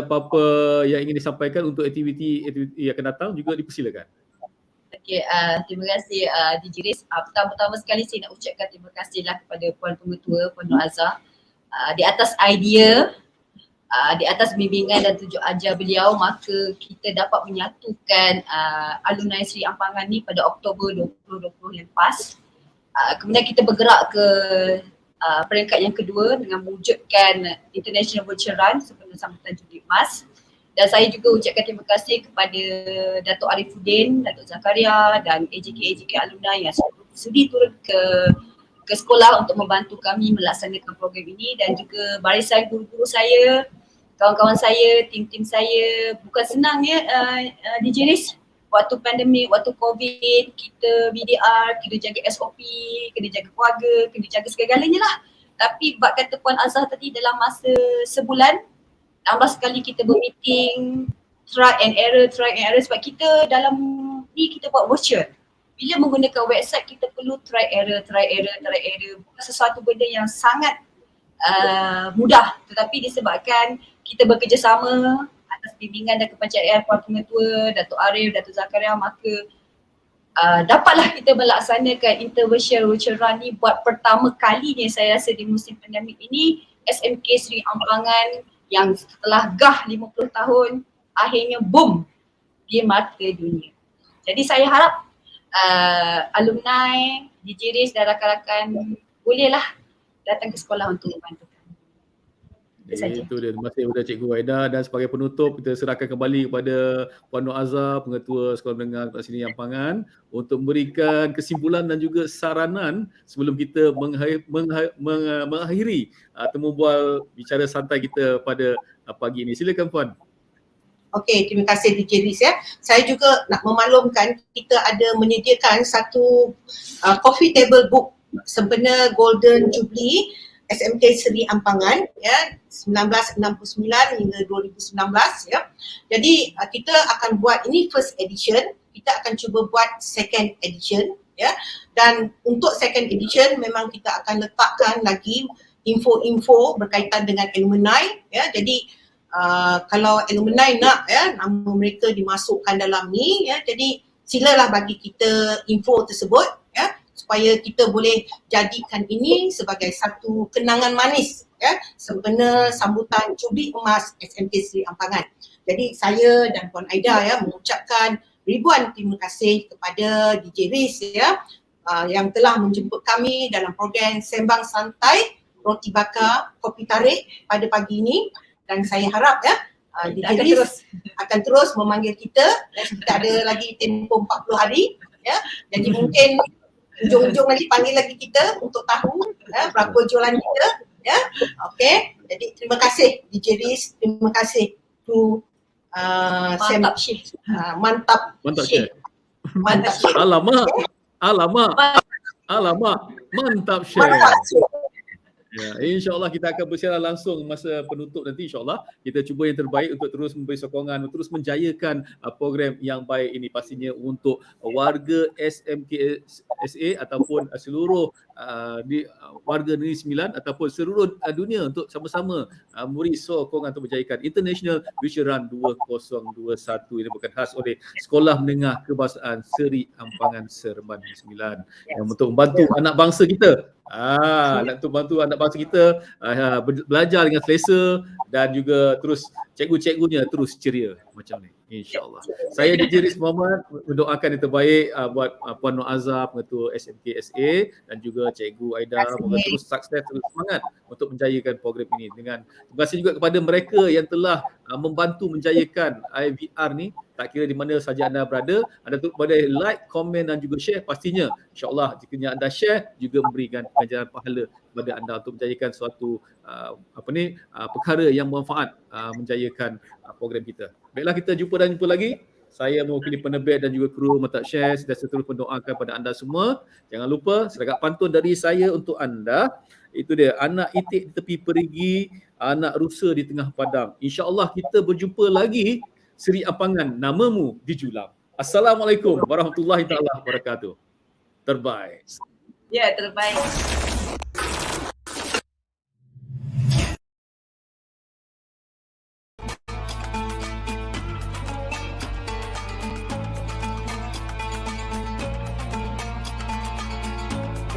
apa-apa yang ingin disampaikan untuk aktiviti yang akan datang juga dipersilakan. Okey, terima kasih DJ Riz. Pertama-tama sekali saya nak ucapkan terima kasihlah kepada Puan Pengetua, Puan Nur Azhar, di atas idea, di atas bimbingan dan tunjuk ajar beliau, maka kita dapat menyatukan alumni Seri Ampangan ni pada Oktober 2020 lepas. Kemudian kita bergerak ke peringkat yang kedua dengan mewujudkan International Virtual Run sempena sambutan Jubli Emas. Dan saya juga ucapkan terima kasih kepada Datuk Arifuddin, Datuk Zakaria dan AJK alumni yang sudi turun ke sekolah untuk membantu kami melaksanakan program ini, dan juga barisan guru-guru saya, kawan-kawan saya, tim-tim saya. Bukan senang ya DJ Riz, waktu pandemik, waktu COVID, kita BDR, kena jaga SOP, kena jaga keluarga, kena jaga segala-galanya lah. Tapi bak kata Puan Azhar tadi, dalam masa sebulan 16 kali kita bermeeting, try and error sebab kita dalam ni kita buat virtual. Bila menggunakan website kita perlu try error. Bukan sesuatu benda yang sangat mudah, tetapi disebabkan kita bekerjasama atas bimbingan dan kepancaraan Puan Pengetua, Datuk Arif, Datuk Zakaria, maka dapatlah kita melaksanakan Intervirtual Run ni buat pertama kalinya saya rasa di musim pandemik ini. SMK Seri Ampangan yang setelah gah 50 tahun akhirnya boom di mata dunia. Jadi saya harap alumni, DJ Riz dan rakan-rakan bolehlah datang ke sekolah untuk membantu. Itu dia. Terima kasih kepada Cikgu Aida, dan sebagai penutup kita serahkan kembali kepada Puan Nur Azhar, Pengetua Sekolah Menengah Kelas Seni Ampangan, untuk memberikan kesimpulan dan juga saranan sebelum kita mengakhiri temu bual bicara santai kita pada pagi ini. Silakan Puan. Okey, terima kasih DJ Riz ya. Saya juga nak memaklumkan kita ada menyediakan satu coffee table book sempena Golden Jubilee SMK Seri Ampangan ya, 1969 hingga 2019 ya. Jadi kita akan buat ini first edition, kita akan cuba buat second edition ya. Dan untuk second edition memang kita akan letakkan lagi info-info berkaitan dengan alumni ya. Jadi kalau alumni nak ya nama mereka dimasukkan dalam ni ya, jadi silalah bagi kita info tersebut ya, supaya kita boleh jadikan ini sebagai satu kenangan manis ya sempena sambutan Jubli Emas SMK Seri Ampangan. Jadi saya dan Puan Aida ya mengucapkan ribuan terima kasih kepada DJ Riz ya, yang telah menjemput kami dalam program Sembang Santai Roti Bakar Kopi Tarik pada pagi ini, dan saya harap ya DJ Riz akan terus memanggil kita. Kita ada lagi tempoh 40 hari ya. Jadi mungkin ujung-ujung nanti panggil lagi kita untuk tahu ya, berapa jualan kita ya. Okey. Jadi terima kasih DJ Riz, terima kasih to Mantap Syekh. Mantap Syekh. Mantap Syekh. Alamak, mantap Syekh. Ya, InsyaAllah kita akan bersiaran langsung masa penutup nanti, insyaAllah. Kita cuba yang terbaik untuk terus memberi sokongan, terus menjayakan program yang baik ini pastinya untuk warga SMK SA ataupun seluruh warga Negeri Sembilan ataupun seluruh dunia untuk sama-sama memberi sokongan untuk menjayakan International Virtual Run 2021. Ini bukan khas oleh Sekolah Menengah Kebangsaan Seri Ampangan Seremban Negeri 9 yang untuk membantu anak bangsa kita. Nak bantu anak bangsa kita belajar dengan selesa dan juga terus cikgu-cikgunya terus ceria macam ni, insya-Allah. Saya DJ Riz Muhammad mendoakan yang terbaik buat Puan Nur Azhar, Pengetua SMK SA, dan juga Cikgu Aida, semoga terus sukses, terus semangat untuk menjayakan program ini. Dengan terima kasih juga kepada mereka yang telah membantu menjayakan IVR ni, tak kira di mana saja anda berada, anda boleh like, komen dan juga share. Pastinya insya-Allah jika anda share juga memberikan ganjaran pahala kepada anda untuk menjayakan suatu perkara yang bermanfaat menjayakan program kita. Baiklah, kita jumpa lagi. Saya mewakili penerbit dan juga kru Mantap Shares dan terus mendoakan pada anda semua. Jangan lupa setakat pantun dari saya untuk anda. Itu dia, anak itik di tepi perigi, anak rusa di tengah padang. InsyaAllah kita berjumpa lagi. Seri Ampangan, namamu di Julang. Assalamualaikum warahmatullahi taala wabarakatuh. Terbaik. Ya, terbaik.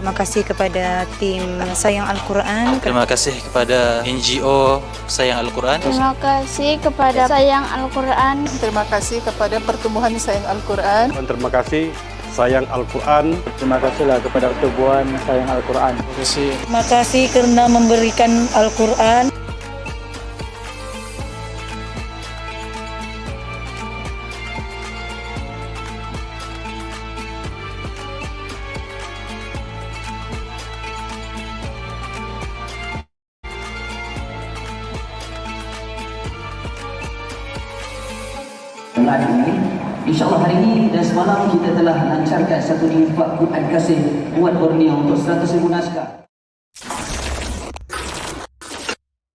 Terima kasih kepada tim Sayang Al-Quran. Terima kasih kepada NGO Sayang Al-Quran. Terima kasih kepada Sayang Al-Quran. Terima kasih kepada Pertumbuhan Sayang Al-Quran. Dan terima kasih Sayang Al-Quran. Terima kasihlah kepada Pertumbuhan Sayang Al-Quran. Terima kasih. Terima kasih kerana memberikan Al-Quran. Hari ini, insyaAllah hari ini dan semalam kita telah lancarkan satu infak Quran kasih buat Borneo untuk 100,000 naskah.